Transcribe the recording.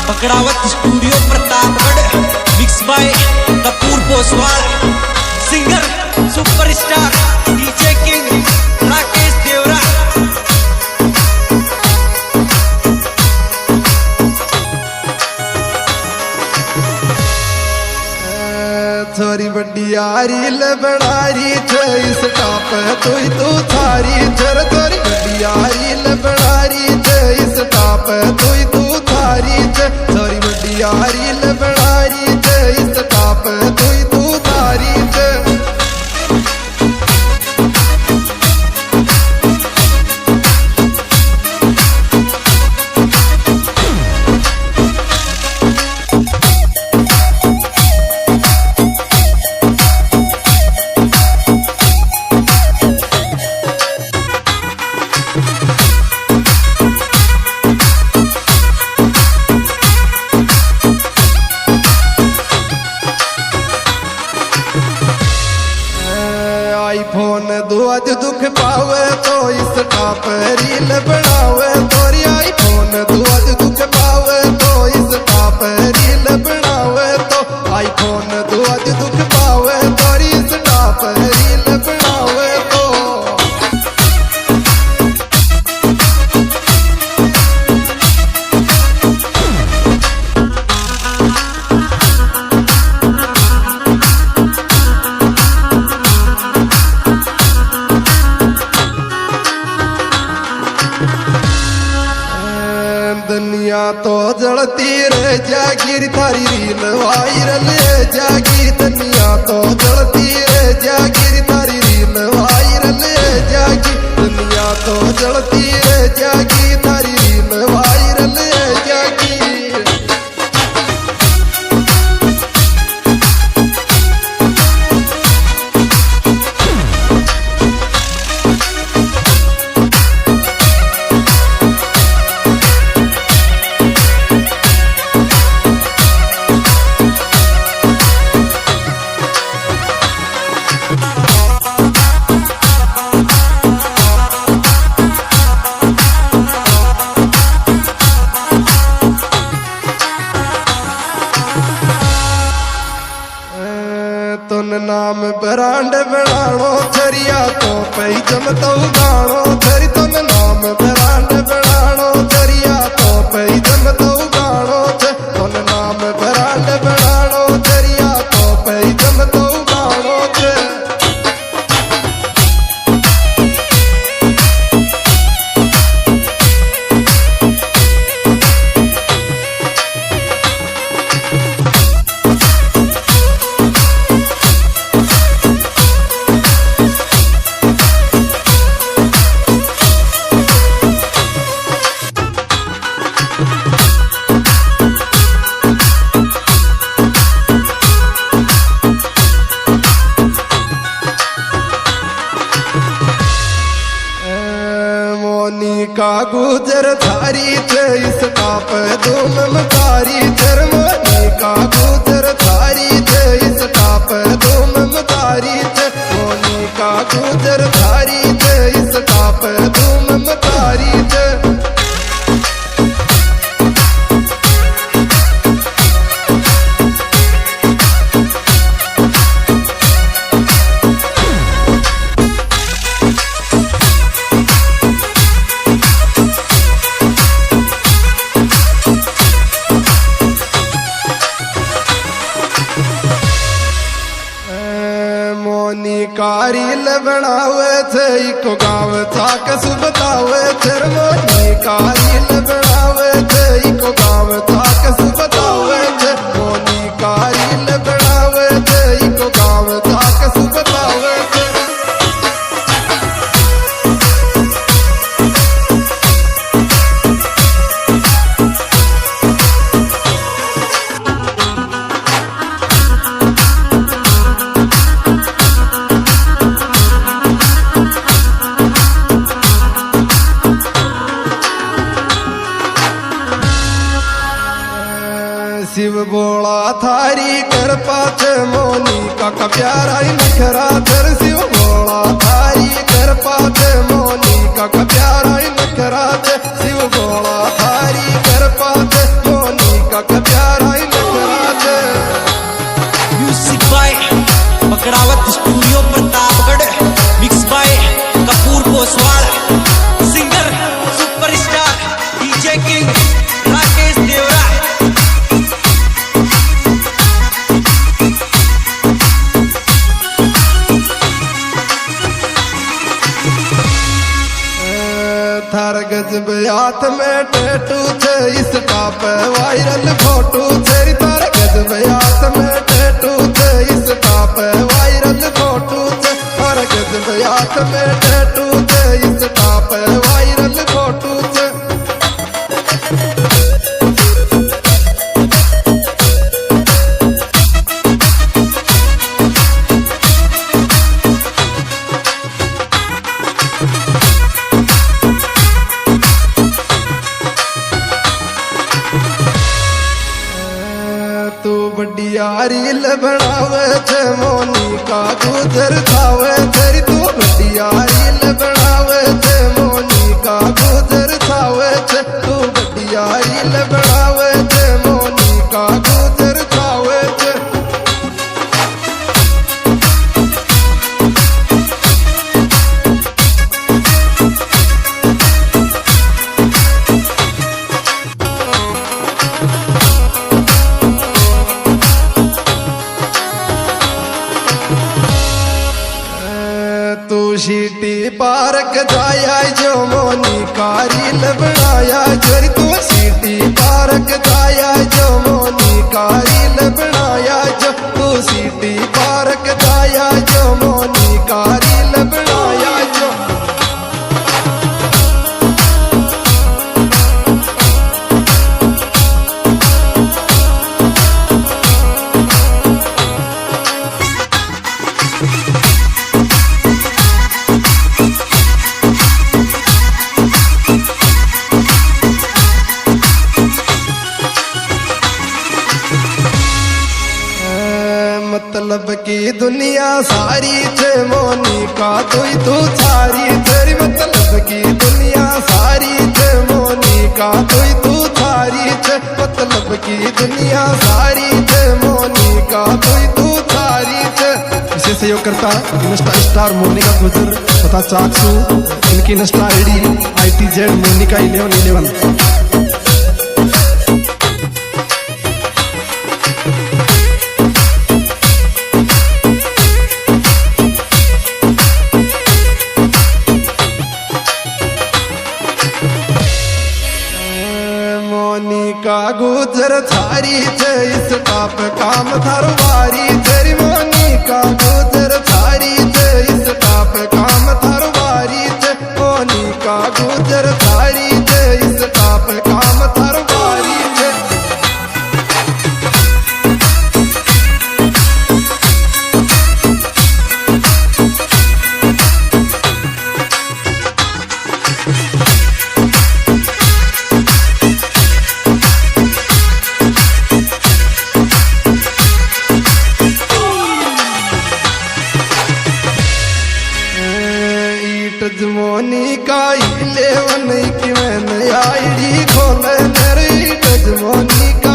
पकड़ावत studio Pratapgarh, mix by Kapoor Poswal, singer superstar DJ king Rakesh Devra. छोरी बड़ी यारी लबड़ारी इस टाप तू थारी चर छोरी बड़ी यारी लबड़ारी इस टाप तू थारी छोरी बड़ी यारी लबड़ारी इस टाप तू थारी आईफोन दो आज दुख पावे तो इस टाप रील बनावे तोरी आईफोन दो आज दुख पावे तो इस टाप रील बनावे तो आईफोन दो आज दुख पावे तोरी इस टाप रील बनावे तो दुनिया तो जलती रह जागी थारी रील वायरल जागी दुनिया तो जलती रह जागी थारी रील वायरल जागी दुनिया तो जलती रह जागी थारी रील वायरल जागी। तुन नाम ब्रांड बनाणो छरिया तो पई जमतो गाणो छरी तुन नाम ब्रांड बनाणो छरिया तो पई जमतो गाणो तुन नाम ब्रांड बनाणो छरिया तो पई जमतो गाणो का गुजर थारी इस टाप धूम मकारी मोनी का गुजर थारी इस टाप धूम मकारी मोनी का गुजर थारी इस टाप धूम मकारी कारी बनावे थे इको गाँव थाक सुबतावे फिर मोनी कारी बनावे थे इको गाँव थाक सुबतावे थे मोनी कारी बनावे थे इको गाँव थाक सुबतावे थे। शिव बोला थारी कर पाछ मोनी का प्यारा नखरा धर शिव बोला थारी कर पाछ मोनी का singer superstar DJ king Rakesh Devra. Thar गजब हाथ में टैटू छे इस टाप वायरल फोटो छे थार गजब हाथ में टैटू छे इस टाप वायरल फोटो छे थार गजब हाथ में टैटू छे इस टाप वायरल फोटो छे। तू बढ़िया रील बनावे छे मोनिका गुजर थावे तेरी तू बढ़िया रील बनावे छे मोनिका गुजर थावे छे तू बढ़िया रील बनावे छे मोनिका गुजर थावे छे। तू सीटी पार्क जाया जो मोनिका रील बनाया जरी तू सीटी पार्क जाया जो मोनिका रील बनाया जो तू सीटी पार्क जाया जो मोनिका रील बनाया जो। मतलब की दुनिया सारी थे मोनिका तू सारी तेरी मतलब की दुनिया सारी थे मोनिका तू सारी थे मतलब की दुनिया सारी थे मोनिका तू सारी थे। इसे सहयोग करता इंस्टा स्टार मोनिका गुजर तथा चाकसू इनकी insta ID ITZ Monika 1111। Monika Gujar थारी थे इस टाप काम थारो वारी तेरी मोनिका गुजर थारी थे इस टाप काम थारो वारी थे मोनिका गुजर थारी थे इस टाप काम थारो वारी थे। मोनिका 11 की मैंने आईडी खोले मेरी मोनिका